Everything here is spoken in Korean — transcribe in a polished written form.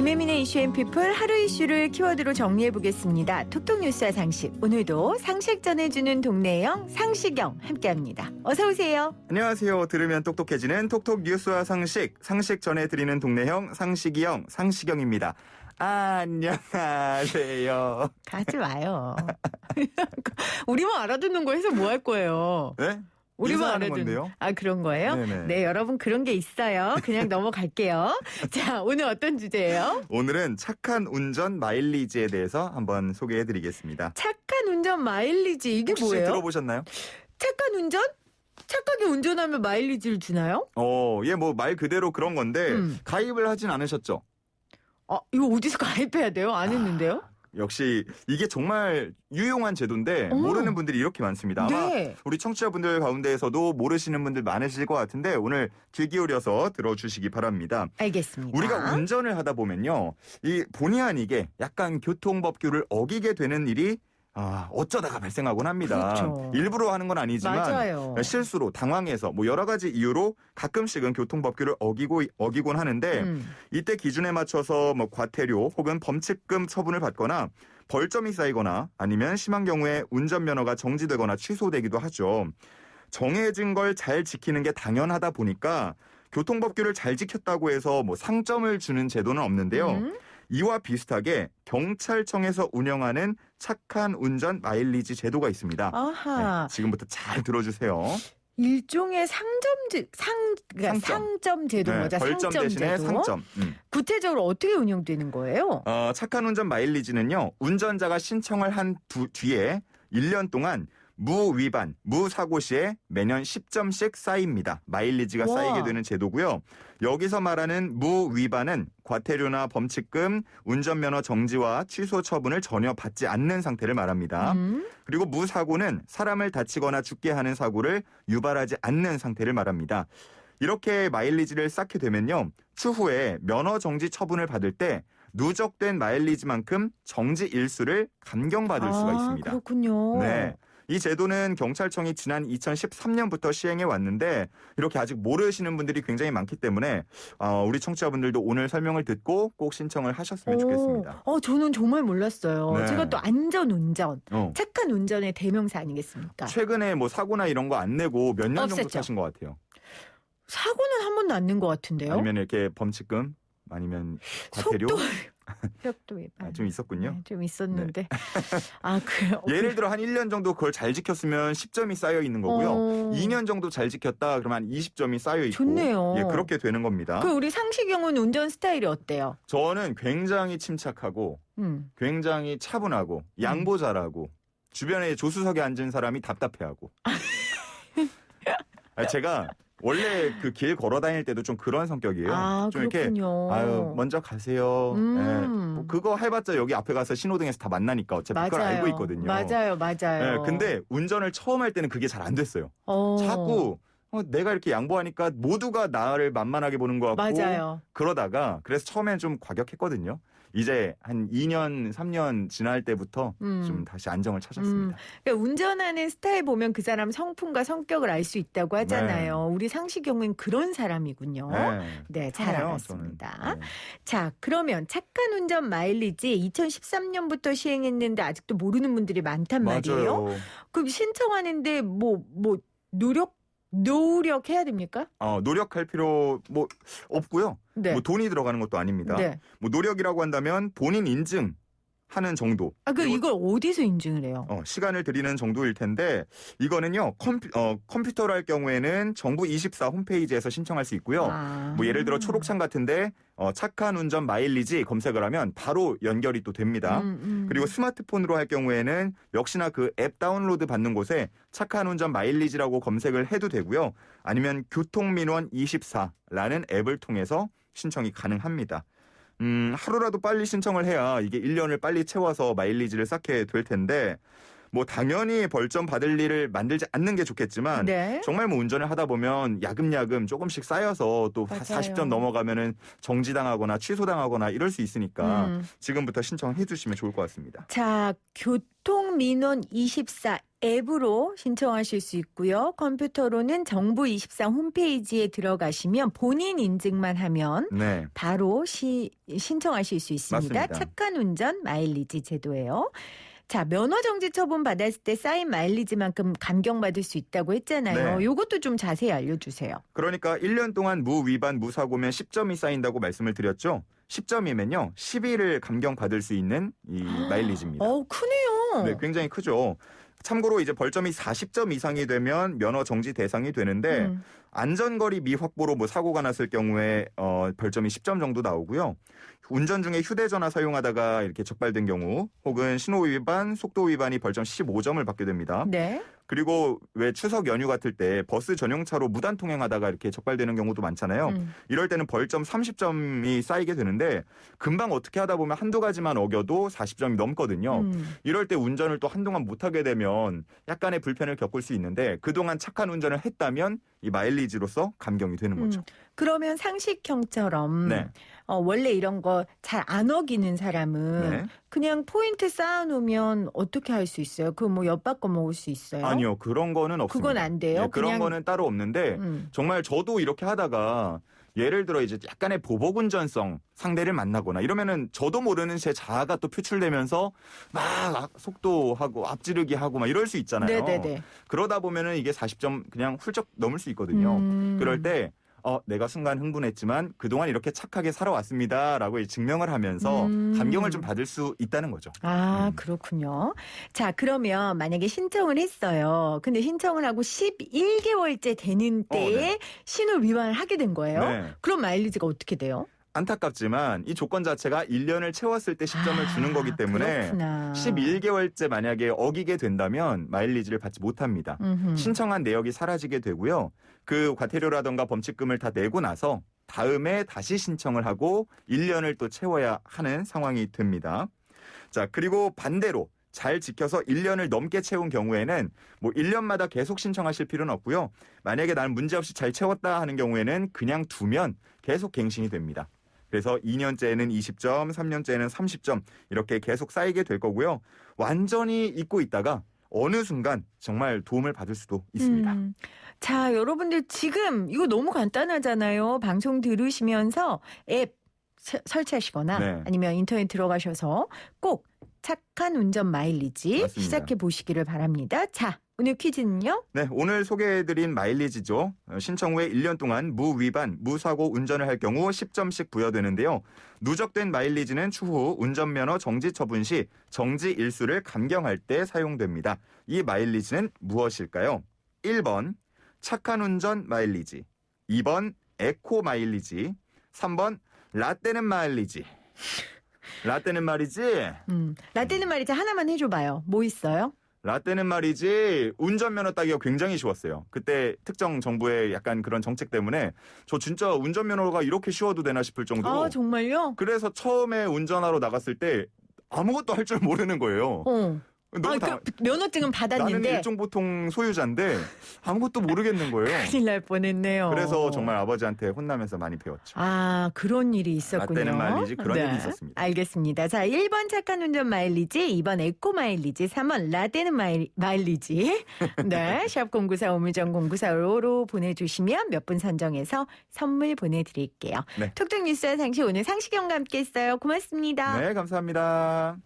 김혜민의 이슈앤피플 하루 이슈를 키워드로 정리해보겠습니다. 톡톡뉴스와 상식. 오늘도 상식 전해주는 동네형 상식형 함께합니다. 어서 오세요. 안녕하세요. 들으면 똑똑해지는 톡톡뉴스와 상식 전해드리는 동네형 상식이형 상식형입니다. 안녕하세요. 가지 마요. 우리만 알아듣는 거 해서 뭐 할 거예요? 네? 우리만 인사하는 알아듣는 건데요. 아, 그런 거예요? 네네. 네, 여러분 그런 게 있어요. 그냥 넘어갈게요. 자, 오늘 어떤 주제예요? 오늘은 착한 운전 마일리지에 대해서 한번 소개해드리겠습니다. 착한 운전 마일리지 이게 혹시 뭐예요? 들어보셨나요? 착한 운전? 착하게 운전하면 마일리지를 주나요? 예, 뭐 말 그대로 그런 건데 가입을 하진 않으셨죠? 이거 어디서 가입해야 돼요? 안 했는데요? 역시 이게 정말 유용한 제도인데 모르는 분들이 이렇게 많습니다. 아마 네. 우리 청취자분들 가운데에서도 모르시는 분들 많으실 것 같은데 오늘 귀 기울여서 들어주시기 바랍니다. 알겠습니다. 우리가 운전을 하다 보면요, 이 본의 아니게 약간 교통법규를 어기게 되는 일이 어쩌다가 발생하곤 합니다. 그렇죠. 일부러 하는 건 아니지만 맞아요. 실수로 당황해서 뭐 여러 가지 이유로 가끔씩은 교통법규를 어기곤 하는데 이때 기준에 맞춰서 뭐 과태료 혹은 범칙금 처분을 받거나 벌점이 쌓이거나 아니면 심한 경우에 운전면허가 정지되거나 취소되기도 하죠. 정해진 걸 잘 지키는 게 당연하다 보니까 교통법규를 잘 지켰다고 해서 뭐 상점을 주는 제도는 없는데요. 이와 비슷하게 경찰청에서 운영하는 착한 운전 마일리지 제도가 있습니다. 아하. 네, 지금부터 잘 들어주세요. 일종의 상점 제도인 거죠. 벌점 상점 대신에 제도. 상점. 구체적으로 어떻게 운영되는 거예요? 착한 운전 마일리지는요. 운전자가 신청을 한 뒤에 1년 동안 무위반, 무사고 시에 매년 10점씩 쌓입니다. 마일리지가 와. 쌓이게 되는 제도고요. 여기서 말하는 무위반은 과태료나 범칙금, 운전면허 정지와 취소 처분을 전혀 받지 않는 상태를 말합니다. 그리고 무사고는 사람을 다치거나 죽게 하는 사고를 유발하지 않는 상태를 말합니다. 이렇게 마일리지를 쌓게 되면요. 추후에 면허 정지 처분을 받을 때 누적된 마일리지만큼 정지 일수를 감경받을 수가 있습니다. 그렇군요. 네. 이 제도는 경찰청이 지난 2013년부터 시행해 왔는데 이렇게 아직 모르시는 분들이 굉장히 많기 때문에 우리 청취자분들도 오늘 설명을 듣고 꼭 신청을 하셨으면 좋겠습니다. 저는 정말 몰랐어요. 네. 제가 또 안전운전, 어. 착한 운전의 대명사 아니겠습니까? 최근에 뭐 사고나 이런 거 안 내고 몇 년 정도 없었죠. 타신 것 같아요? 사고는 한 번도 안 낸 것 같은데요. 아니면 이렇게 범칙금? 아니면 과태료? 속도 위반. 좀 있었군요. 네, 좀 있었는데. 예를 들어 한 1년 정도 그걸 잘 지켰으면 10점이 쌓여 있는 거고요. 2년 정도 잘 지켰다 그러면 한 20점이 쌓여 있고. 좋네요. 예, 그렇게 되는 겁니다. 그 우리 상식형은 운전 스타일이 어때요? 저는 굉장히 침착하고 굉장히 차분하고 양보 잘하고 주변에 조수석에 앉은 사람이 답답해하고. 제가 원래 그 길 걸어 다닐 때도 좀 그런 성격이에요. 좀 그렇군요. 이렇게 먼저 가세요. 예, 뭐 그거 해봤자 여기 앞에 가서 신호등에서 다 만나니까 어차피 그걸 알고 있거든요. 맞아요. 예, 근데 운전을 처음 할 때는 그게 잘 안 됐어요. 자꾸 내가 이렇게 양보하니까 모두가 나를 만만하게 보는 것 같고 맞아요. 그러다가 그래서 처음엔 좀 과격했거든요. 이제 한 2년, 3년 지날 때부터 좀 다시 안정을 찾았습니다. 그러니까 운전하는 스타일 보면 그 사람 성품과 성격을 알 수 있다고 하잖아요. 네. 우리 상식형은 그런 사람이군요. 네, 잘 편해요, 알았습니다. 저는. 네. 자, 그러면 착한 운전 마일리지 2013년부터 시행했는데 아직도 모르는 분들이 많단 말이에요. 맞아요. 그럼 신청하는데 뭐 노력해야 됩니까? 노력할 필요 뭐 없고요. 네. 뭐 돈이 들어가는 것도 아닙니다. 네. 뭐 노력이라고 한다면 본인 인증하는 정도. 그리고 이걸 어디서 인증을 해요? 시간을 들이는 정도일 텐데 이거는요 컴퓨터로 할 경우에는 정부 24 홈페이지에서 신청할 수 있고요. 뭐 예를 들어 초록창 같은데 착한 운전 마일리지 검색을 하면 바로 연결이 또 됩니다. 그리고 스마트폰으로 할 경우에는 역시나 그 앱 다운로드 받는 곳에 착한 운전 마일리지라고 검색을 해도 되고요. 아니면 교통민원 24라는 앱을 통해서 신청이 가능합니다. 하루라도 빨리 신청을 해야 이게 1년을 빨리 채워서 마일리지를 쌓게 될 텐데 뭐 당연히 벌점 받을 일을 만들지 않는 게 좋겠지만 네. 정말 뭐 운전을 하다 보면 야금야금 조금씩 쌓여서 또 맞아요. 40점 넘어가면은 정지당하거나 취소당하거나 이럴 수 있으니까 지금부터 신청해 주시면 좋을 것 같습니다. 자, 교통민원 24 앱으로 신청하실 수 있고요. 컴퓨터로는 정부24 홈페이지에 들어가시면 본인 인증만 하면 네. 바로 신청하실 수 있습니다. 맞습니다. 착한 운전 마일리지 제도예요. 자, 면허 정지 처분 받았을 때 쌓인 마일리지만큼 감경받을 수 있다고 했잖아요. 네. 이것도 좀 자세히 알려주세요. 그러니까 1년 동안 무위반 무사고면 10점이 쌓인다고 말씀을 드렸죠. 10점이면요. 10일을 감경받을 수 있는 이 마일리지입니다. 크네요. 네, 굉장히 크죠. 참고로 이제 벌점이 40점 이상이 되면 면허 정지 대상이 되는데 안전거리 미확보로 뭐 사고가 났을 경우에 벌점이 10점 정도 나오고요. 운전 중에 휴대전화 사용하다가 이렇게 적발된 경우 혹은 신호 위반, 속도 위반이 벌점 15점을 받게 됩니다. 네. 그리고 왜 추석 연휴 같을 때 버스 전용차로 무단 통행하다가 이렇게 적발되는 경우도 많잖아요. 이럴 때는 벌점 30점이 쌓이게 되는데 금방 어떻게 하다 보면 한두 가지만 어겨도 40점이 넘거든요. 이럴 때 운전을 또 한동안 못하게 되면 약간의 불편을 겪을 수 있는데 그동안 착한 운전을 했다면 이 마일리지로서 감경이 되는 거죠. 그러면 상식형처럼 네. 원래 이런 거 잘 안 어기는 사람은 네. 그냥 포인트 쌓아놓으면 어떻게 할 수 있어요? 그 뭐 엿바꿔 먹을 수 있어요? 아니요. 그런 거는 없습니다. 그건 안 돼요? 네, 그런 그냥- 거는 따로 없는데 정말 저도 이렇게 하다가 예를 들어 이제 약간의 보복 운전성 상대를 만나거나 이러면은 저도 모르는 제 자아가 또 표출되면서 막 속도하고 앞지르기 하고 막 이럴 수 있잖아요. 네네네. 그러다 보면은 이게 40점 그냥 훌쩍 넘을 수 있거든요. 그럴 때 내가 순간 흥분했지만 그동안 이렇게 착하게 살아왔습니다라고 증명을 하면서 감경을 좀 받을 수 있다는 거죠. 그렇군요. 자, 그러면 만약에 신청을 했어요. 근데 신청을 하고 11개월째 되는 때에 네. 신호 위반을 하게 된 거예요. 네. 그럼 마일리지가 어떻게 돼요? 안타깝지만 이 조건 자체가 1년을 채웠을 때 10점을 주는 거기 때문에 그렇구나. 11개월째 만약에 어기게 된다면 마일리지를 받지 못합니다. 신청한 내역이 사라지게 되고요. 그 과태료라던가 범칙금을 다 내고 나서 다음에 다시 신청을 하고 1년을 또 채워야 하는 상황이 됩니다. 자, 그리고 반대로 잘 지켜서 1년을 넘게 채운 경우에는 뭐 1년마다 계속 신청하실 필요는 없고요. 만약에 난 문제없이 잘 채웠다 하는 경우에는 그냥 두면 계속 갱신이 됩니다. 그래서 2년째에는 20점, 3년째에는 30점 이렇게 계속 쌓이게 될 거고요. 완전히 잊고 있다가 어느 순간 정말 도움을 받을 수도 있습니다. 자, 여러분들 지금 이거 너무 간단하잖아요. 방송 들으시면서 앱 설치하시거나 네. 아니면 인터넷 들어가셔서 꼭 착한 운전 마일리지 맞습니다. 시작해 보시기를 바랍니다. 자, 오늘 퀴즈는요? 네, 오늘 소개해드린 마일리지죠. 신청 후에 1년 동안 무위반, 무사고 운전을 할 경우 10점씩 부여되는데요. 누적된 마일리지는 추후 운전면허 정지 처분 시 정지 일수를 감경할 때 사용됩니다. 이 마일리지는 무엇일까요? 1번 착한 운전 마일리지, 2번 에코 마일리지, 3번 라떼는 마일리지. 라떼는 말이지. 라떼는 말이지 하나만 해줘봐요. 뭐 있어요? 라떼는 말이지 운전면허 따기가 굉장히 쉬웠어요. 그때 특정 정부의 약간 그런 정책 때문에 저 진짜 운전면허가 이렇게 쉬워도 되나 싶을 정도로. 아, 정말요? 그래서 처음에 운전하러 나갔을 때 아무것도 할 줄 모르는 거예요. 너무 면허증은 나는 받았는데 일종 보통 소유자인데 아무것도 모르겠는 거예요. 큰일 날 뻔했네요. 그래서 정말 아버지한테 혼나면서 많이 배웠죠. 아, 그런 일이 있었군요. 라떼는 마일리지 그런 일이 있었습니다. 알겠습니다. 자, 1번 착한 운전 마일리지, 2번 에코 마일리지, 3번 라떼는 마일리지. 네, 샵 0945 우물정 0945로 보내주시면 몇 분 선정해서 선물 보내드릴게요. 네. 톡톡 뉴스와 상식 오늘 상식형과 함께했어요. 고맙습니다. 네, 감사합니다.